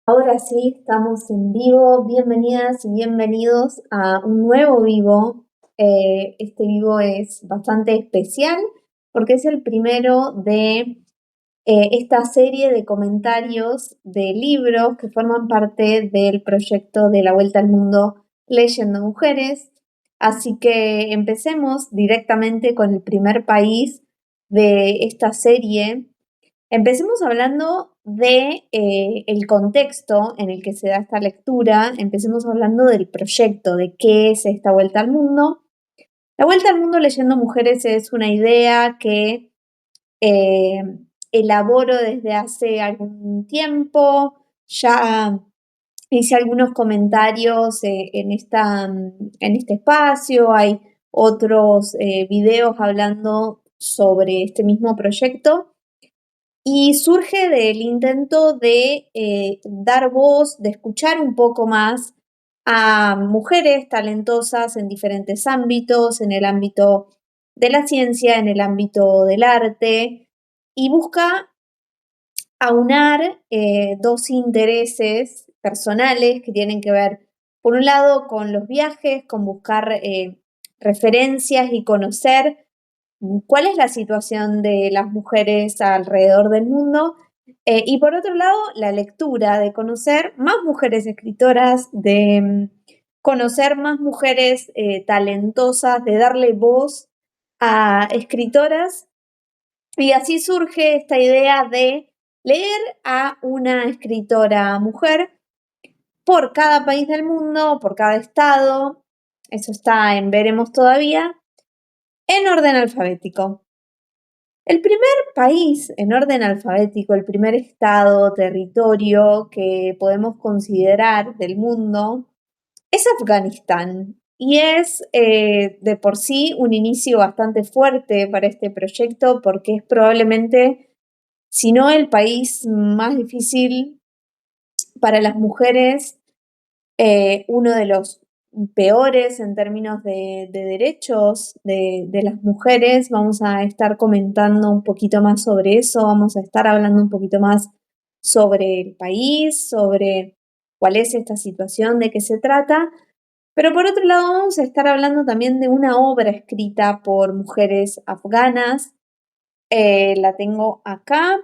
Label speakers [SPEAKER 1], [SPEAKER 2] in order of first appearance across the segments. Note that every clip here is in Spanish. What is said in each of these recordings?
[SPEAKER 1] Ahora sí, estamos en vivo. Bienvenidas y bienvenidos a un nuevo vivo. Este vivo es bastante especial porque es el primero de esta serie de comentarios de libros que forman parte del proyecto de la Vuelta al Mundo Leyendo Mujeres. Así que empecemos directamente con el primer país de esta serie. Empecemos hablando de el contexto en el que se da esta lectura. Empecemos hablando del proyecto, de qué es esta Vuelta al Mundo. La Vuelta al Mundo leyendo mujeres es una idea que eh, elaboro desde hace algún tiempo. Ya hice algunos comentarios en este espacio. Hay otros videos hablando sobre este mismo proyecto. Y surge del intento de dar voz, de escuchar un poco más a mujeres talentosas en diferentes ámbitos, en el ámbito de la ciencia, en el ámbito del arte, y busca aunar dos intereses personales que tienen que ver, por un lado, con los viajes, con buscar referencias y conocer cuál es la situación de las mujeres alrededor del mundo. Y por otro lado, la lectura, de conocer más mujeres escritoras, de conocer más mujeres talentosas, de darle voz a escritoras. Y así surge esta idea de leer a una escritora mujer por cada país del mundo, por cada estado. Eso está en veremos todavía, en orden alfabético. El primer país en orden alfabético, el primer estado, territorio que podemos considerar del mundo, es Afganistán. Y es de por sí un inicio bastante fuerte para este proyecto porque es probablemente, si no el país más difícil para las mujeres, uno de los peores en términos de derechos de las mujeres. Vamos a estar comentando un poquito más sobre eso, vamos a estar hablando un poquito más sobre el país, sobre cuál es esta situación, de qué se trata. Pero por otro lado vamos a estar hablando también de una obra escrita por mujeres afganas. La tengo acá.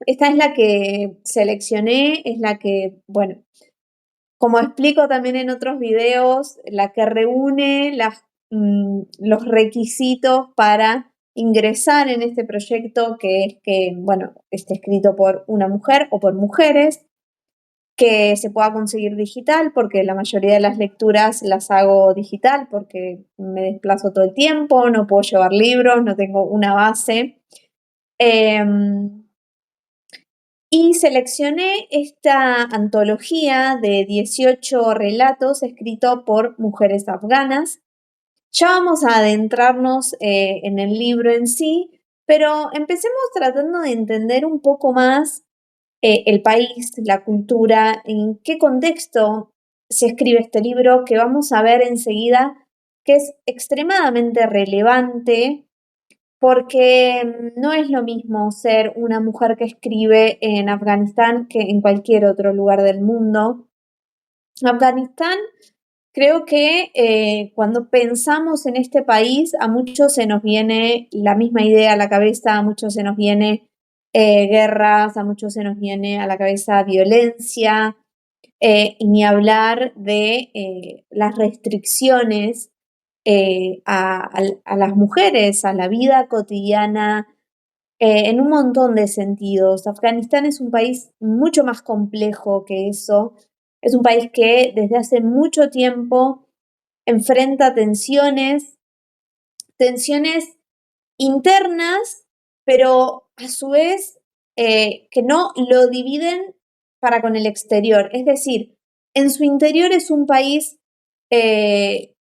[SPEAKER 1] Esta es la que seleccioné, es la que, bueno, como explico también en otros videos, la que reúne los requisitos para ingresar en este proyecto, que es que, bueno, esté escrito por una mujer o por mujeres, que se pueda conseguir digital, porque la mayoría de las lecturas las hago digital, porque me desplazo todo el tiempo, no puedo llevar libros, no tengo una base. Y seleccioné esta antología de 18 relatos escritos por mujeres afganas. Ya vamos a adentrarnos en el libro en sí, pero empecemos tratando de entender un poco más el país, la cultura, en qué contexto se escribe este libro, que vamos a ver enseguida que es extremadamente relevante porque no es lo mismo ser una mujer que escribe en Afganistán que en cualquier otro lugar del mundo. Afganistán, creo que cuando pensamos en este país, a muchos se nos viene la misma idea a la cabeza, a muchos se nos viene guerras, a muchos se nos viene a la cabeza violencia, y ni hablar de las restricciones a las mujeres, a la vida cotidiana, en un montón de sentidos. Afganistán es un país mucho más complejo que eso. Es un país que desde hace mucho tiempo enfrenta tensiones internas, pero a su vez que no lo dividen para con el exterior. Es decir, en su interior es un país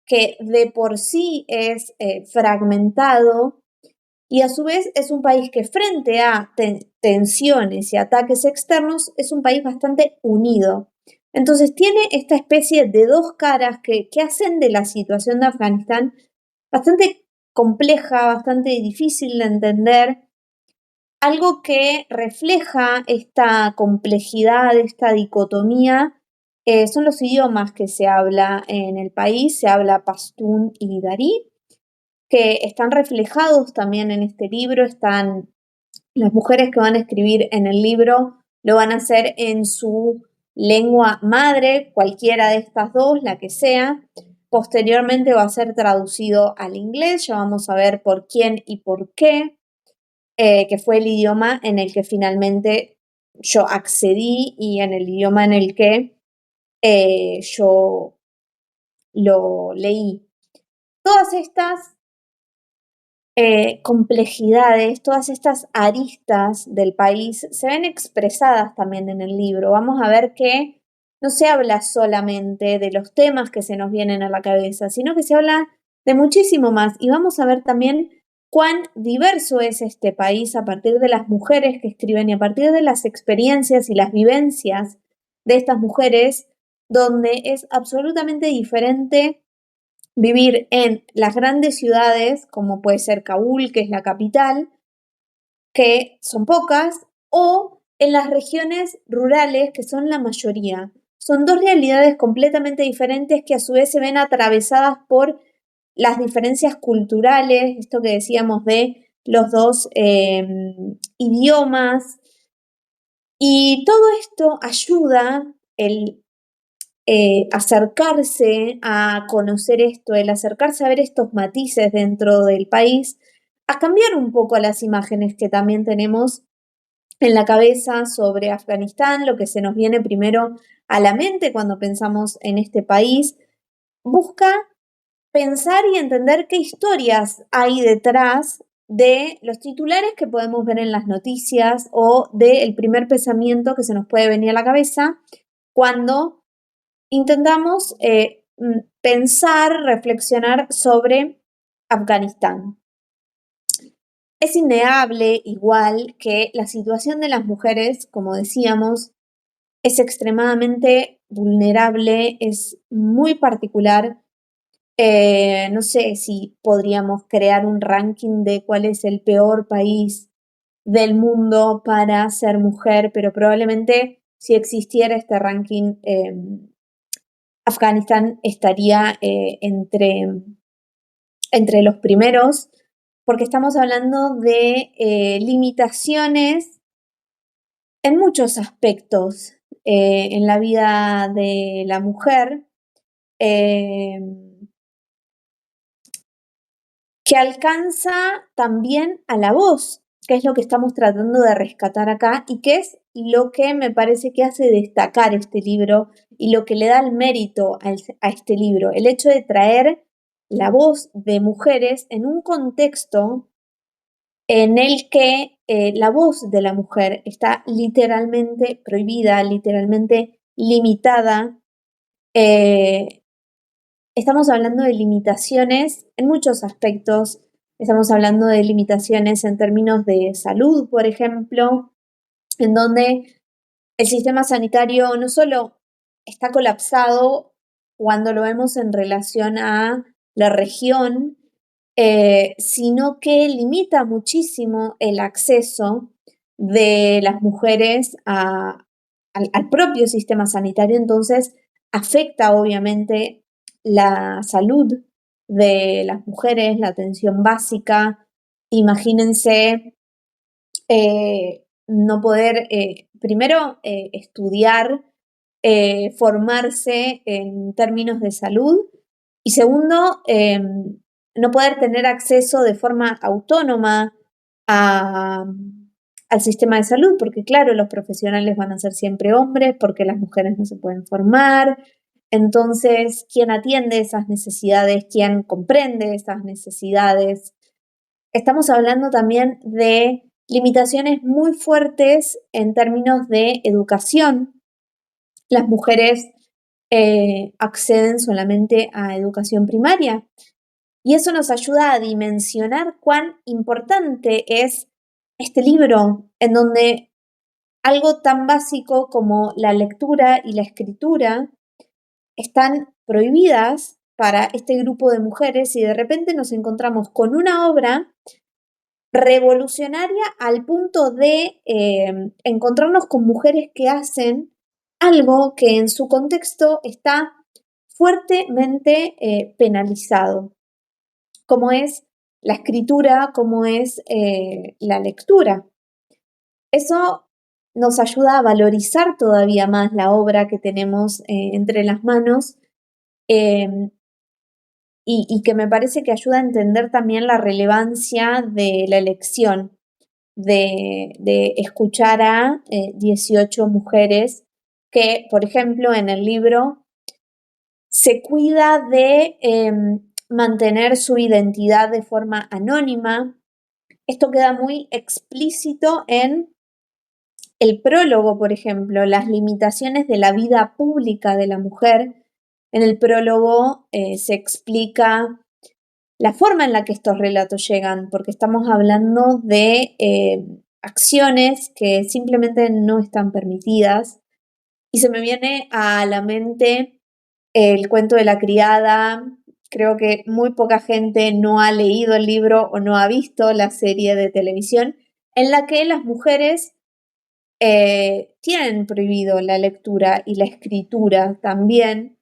[SPEAKER 1] que de por sí es fragmentado y a su vez es un país que frente a tensiones y ataques externos es un país bastante unido. Entonces tiene esta especie de dos caras que hacen de la situación de Afganistán bastante compleja, bastante difícil de entender. algo que refleja esta complejidad, esta dicotomía, son los idiomas que se habla en el país. Se habla pastún y darí, que están reflejados también en este libro. Están las mujeres que van a escribir en el libro, lo van a hacer en su lengua madre, cualquiera de estas dos, la que sea. Posteriormente va a ser traducido al inglés, ya vamos a ver por quién y por qué, que fue el idioma en el que finalmente yo accedí y en el idioma en el que yo lo leí. Todas estas complejidades, todas estas aristas del país se ven expresadas también en el libro. Vamos a ver que no se habla solamente de los temas que se nos vienen a la cabeza, sino que se habla de muchísimo más. Y vamos a ver también cuán diverso es este país a partir de las mujeres que escriben y a partir de las experiencias y las vivencias de estas mujeres, donde es absolutamente diferente vivir en las grandes ciudades, como puede ser Kabul, que es la capital, que son pocas, o en las regiones rurales, que son la mayoría. Son dos realidades completamente diferentes que a su vez se ven atravesadas por las diferencias culturales, esto que decíamos de los dos idiomas. Y todo esto ayuda, el acercarse a conocer esto, el acercarse a ver estos matices dentro del país, a cambiar un poco las imágenes que también tenemos en la cabeza sobre Afganistán, lo que se nos viene primero a la mente cuando pensamos en este país, busca pensar y entender qué historias hay detrás de los titulares que podemos ver en las noticias o del primer pensamiento que se nos puede venir a la cabeza cuando intentamos pensar, reflexionar sobre Afganistán. Es innegable igual que la situación de las mujeres, como decíamos, es extremadamente vulnerable, es muy particular. No sé si podríamos crear un ranking de cuál es el peor país del mundo para ser mujer, pero probablemente si existiera este ranking, Afganistán estaría entre los primeros, porque estamos hablando de limitaciones en muchos aspectos en la vida de la mujer, eh, que alcanza también a la voz, que es lo que estamos tratando de rescatar acá y que es lo que me parece que hace destacar este libro y lo que le da el mérito a este libro, el hecho de traer la voz de mujeres en un contexto en el que la voz de la mujer está literalmente prohibida, literalmente limitada. Estamos hablando de limitaciones en muchos aspectos. Estamos hablando de limitaciones en términos de salud, por ejemplo, en donde el sistema sanitario no solo está colapsado cuando lo vemos en relación a la región, sino que limita muchísimo el acceso de las mujeres al propio sistema sanitario. Entonces, afecta obviamente la salud de las mujeres, la atención básica. Imagínense no poder, primero, estudiar, formarse en términos de salud y segundo, no poder tener acceso de forma autónoma a, al sistema de salud, porque claro, los profesionales van a ser siempre hombres, porque las mujeres no se pueden formar. Entonces, ¿quién atiende esas necesidades? ¿Quién comprende esas necesidades? Estamos hablando también de limitaciones muy fuertes en términos de educación. Las mujeres acceden solamente a educación primaria y eso nos ayuda a dimensionar cuán importante es este libro, en donde algo tan básico como la lectura y la escritura están prohibidas para este grupo de mujeres y de repente nos encontramos con una obra revolucionaria al punto de encontrarnos con mujeres que hacen algo que en su contexto está fuertemente penalizado, como es la escritura, como es la lectura. Eso nos ayuda a valorizar todavía más la obra que tenemos entre las manos, eh, y que me parece que ayuda a entender también la relevancia de la elección de escuchar a 18 mujeres que, por ejemplo, en el libro se cuida de mantener su identidad de forma anónima. Esto queda muy explícito en el prólogo, por ejemplo, las limitaciones de la vida pública de la mujer. En el prólogo se explica la forma en la que estos relatos llegan, porque estamos hablando de acciones que simplemente no están permitidas. Y se me viene a la mente el cuento de la criada. Creo que muy poca gente no ha leído el libro o no ha visto la serie de televisión en la que las mujeres tienen prohibido la lectura y la escritura también.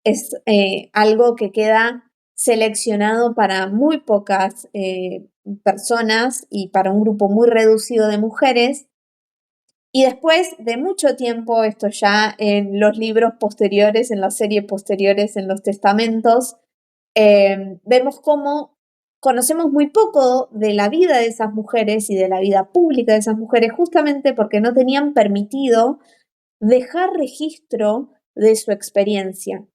[SPEAKER 1] Es algo que queda seleccionado para muy pocas personas y para un grupo muy reducido de mujeres. Y después de mucho tiempo, esto ya en los libros posteriores, en las series posteriores, en los testamentos, vemos cómo conocemos muy poco de la vida de esas mujeres y de la vida pública de esas mujeres, justamente porque no tenían permitido dejar registro de su experiencia.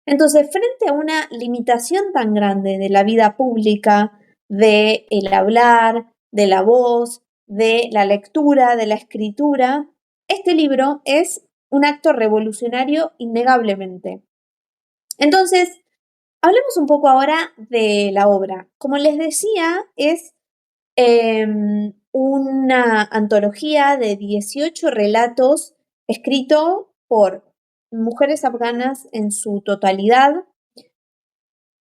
[SPEAKER 1] Entonces, frente a una limitación tan grande de la vida pública, de el hablar, de la voz, de la lectura, de la escritura, este libro es un acto revolucionario innegablemente. Entonces, hablemos un poco ahora de la obra. Como les decía, es una antología de 18 relatos escrito por mujeres afganas en su totalidad,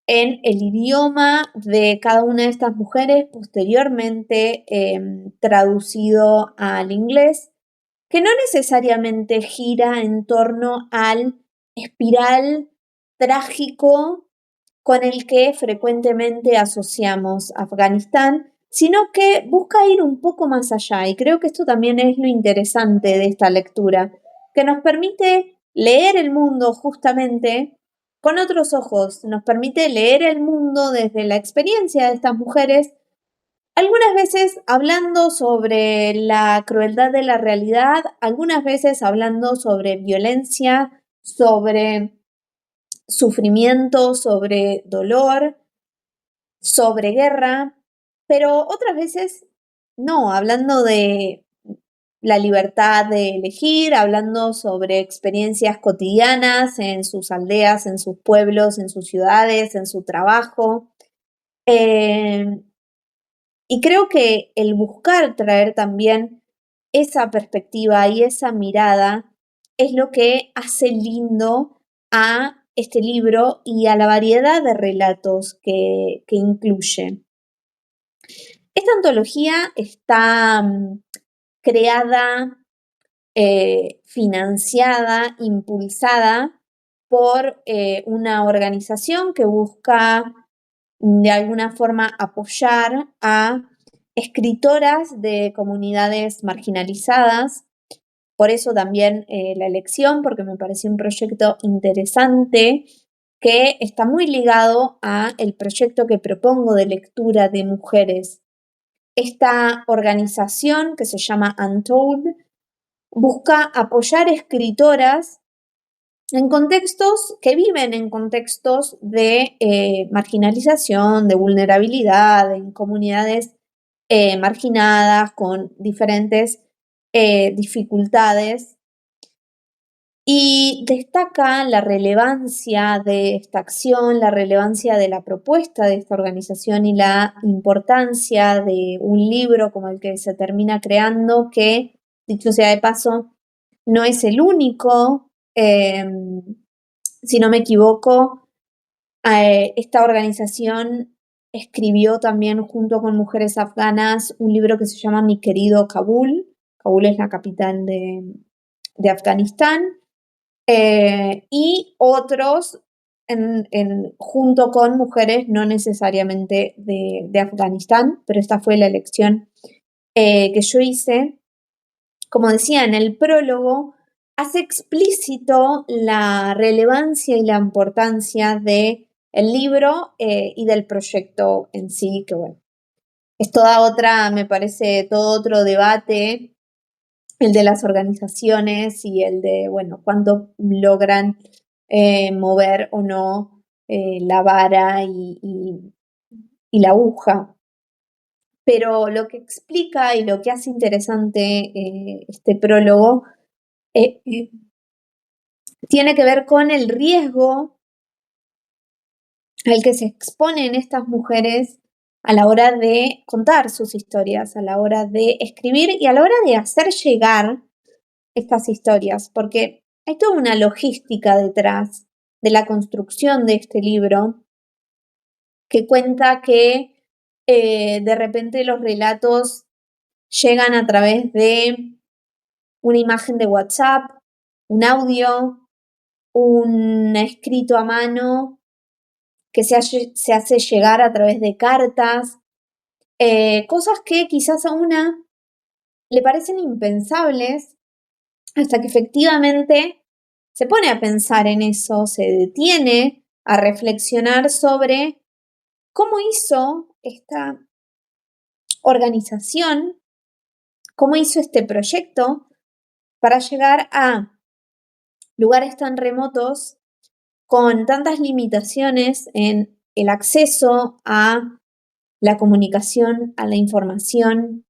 [SPEAKER 1] en el idioma de cada una de estas mujeres, posteriormente traducido al inglés, que no necesariamente gira en torno al espiral trágico con el que frecuentemente asociamos Afganistán, sino que busca ir un poco más allá. Y creo que esto también es lo interesante de esta lectura, que nos permite leer el mundo justamente con otros ojos, nos permite leer el mundo desde la experiencia de estas mujeres, algunas veces hablando sobre la crueldad de la realidad, algunas veces hablando sobre violencia, sobre sufrimiento, sobre dolor, sobre guerra, pero otras veces no, hablando de la libertad de elegir, hablando sobre experiencias cotidianas en sus aldeas, en sus pueblos, en sus ciudades, en su trabajo. Eh, y creo que el buscar traer también esa perspectiva y esa mirada es lo que hace lindo a este libro y a la variedad de relatos que incluye. Esta antología está creada, financiada, impulsada por una organización que busca de alguna forma apoyar a escritoras de comunidades marginalizadas. Por eso también la elección, porque me pareció un proyecto interesante que está muy ligado a el proyecto que propongo de lectura de mujeres. Esta organización, que se llama Untold, busca apoyar escritoras en contextos que viven en contextos de marginalización, de vulnerabilidad, en comunidades marginadas con diferentes dificultades, y destaca la relevancia de esta acción, la relevancia de la propuesta de esta organización y la importancia de un libro como el que se termina creando, que, dicho sea de paso, no es el único. Si no me equivoco, esta organización escribió también junto con mujeres afganas un libro que se llama Mi querido Kabul. Kabul es la capital de Afganistán. Y otros junto con mujeres no necesariamente de Afganistán, pero esta fue la elección que yo hice. Como decía en el prólogo, hace explícito la relevancia y la importancia del libro y del proyecto en sí, que bueno, es toda otra, me parece, todo otro debate, el de las organizaciones y el de, bueno, cuánto logran mover o no la vara y la aguja. Pero lo que explica y lo que hace interesante este prólogo tiene que ver con el riesgo al que se exponen estas mujeres a la hora de contar sus historias, a la hora de escribir y a la hora de hacer llegar estas historias, porque hay toda una logística detrás de la construcción de este libro que cuenta que de repente los relatos llegan a través de una imagen de WhatsApp, un audio, un escrito a mano que se hace llegar a través de cartas, cosas que quizás a una le parecen impensables hasta que efectivamente se pone a pensar en eso, se detiene a reflexionar sobre cómo hizo esta organización, cómo hizo este proyecto para llegar a lugares tan remotos con tantas limitaciones en el acceso a la comunicación, a la información,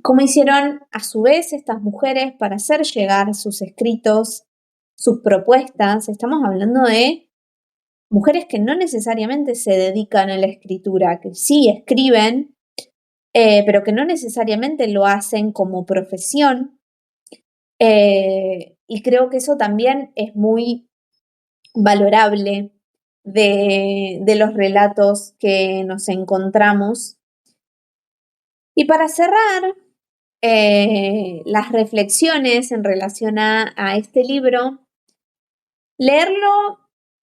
[SPEAKER 1] cómo hicieron a su vez estas mujeres para hacer llegar sus escritos, sus propuestas. Estamos hablando de mujeres que no necesariamente se dedican a la escritura, que sí escriben, pero que no necesariamente lo hacen como profesión. Y creo que eso también es muy valorable de los relatos que nos encontramos. Y para cerrar, las reflexiones en relación a este libro, leerlo,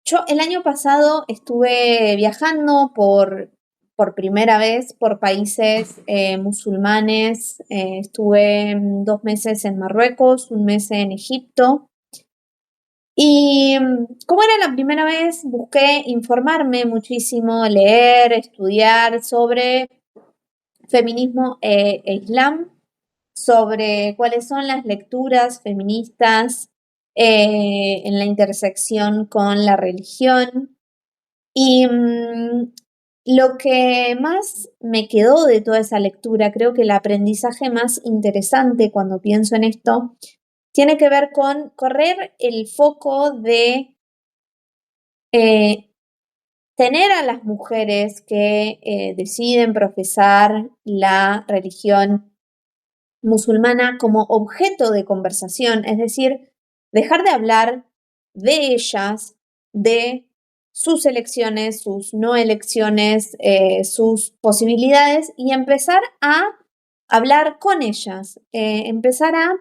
[SPEAKER 1] yo el año pasado estuve viajando por primera vez por países musulmanes, estuve 2 meses en Marruecos, 1 mes en Egipto, y como era la primera vez, busqué informarme muchísimo, leer, estudiar sobre feminismo e islam, sobre cuáles son las lecturas feministas en la intersección con la religión. Y lo que más me quedó de toda esa lectura, creo que el aprendizaje más interesante cuando pienso en esto, tiene que ver con correr el foco de tener a las mujeres que deciden profesar la religión musulmana como objeto de conversación, es decir, dejar de hablar de ellas, de sus elecciones, sus no elecciones, sus posibilidades y empezar a hablar con ellas, empezar a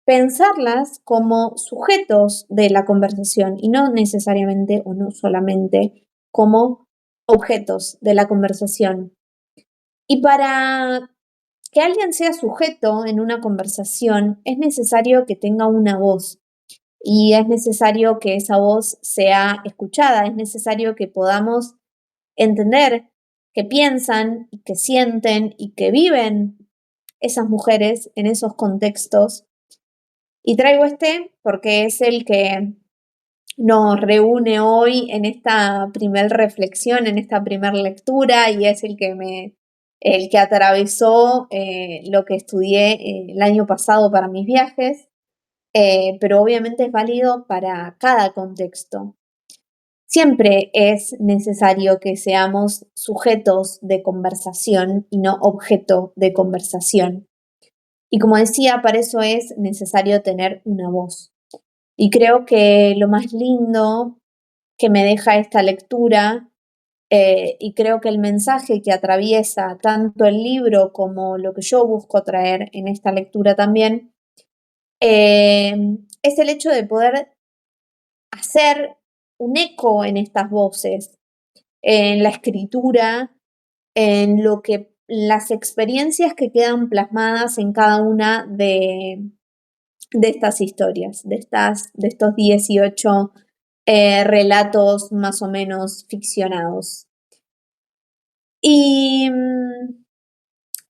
[SPEAKER 1] pensarlas como sujetos de la conversación y no necesariamente o no solamente como objetos de la conversación. Y para que alguien sea sujeto en una conversación, es necesario que tenga una voz y es necesario que esa voz sea escuchada, es necesario que podamos entender qué piensan y qué sienten y qué viven esas mujeres en esos contextos. Y traigo este porque es el que nos reúne hoy en esta primer reflexión, en esta primer lectura, y es el que atravesó lo que estudié el año pasado para mis viajes, pero obviamente es válido para cada contexto. Siempre es necesario que seamos sujetos de conversación y no objeto de conversación. Y como decía, para eso es necesario tener una voz. Y creo que lo más lindo que me deja esta lectura y creo que el mensaje que atraviesa tanto el libro como lo que yo busco traer en esta lectura también, es el hecho de poder hacer un eco en estas voces, en la escritura, en lo que las experiencias que quedan plasmadas en cada una de estas historias, de estos 18 relatos más o menos ficcionados. Y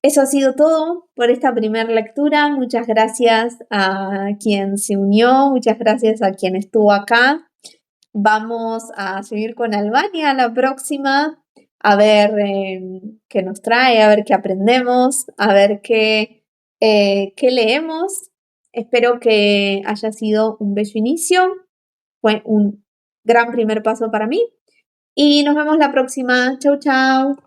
[SPEAKER 1] eso ha sido todo por esta primera lectura. Muchas gracias a quien se unió, muchas gracias a quien estuvo acá. Vamos a seguir con Albania la próxima, a ver qué nos trae, a ver qué aprendemos, a ver qué leemos. Espero que haya sido un bello inicio. Fue un gran primer paso para mí. Y nos vemos la próxima. Chau, chau.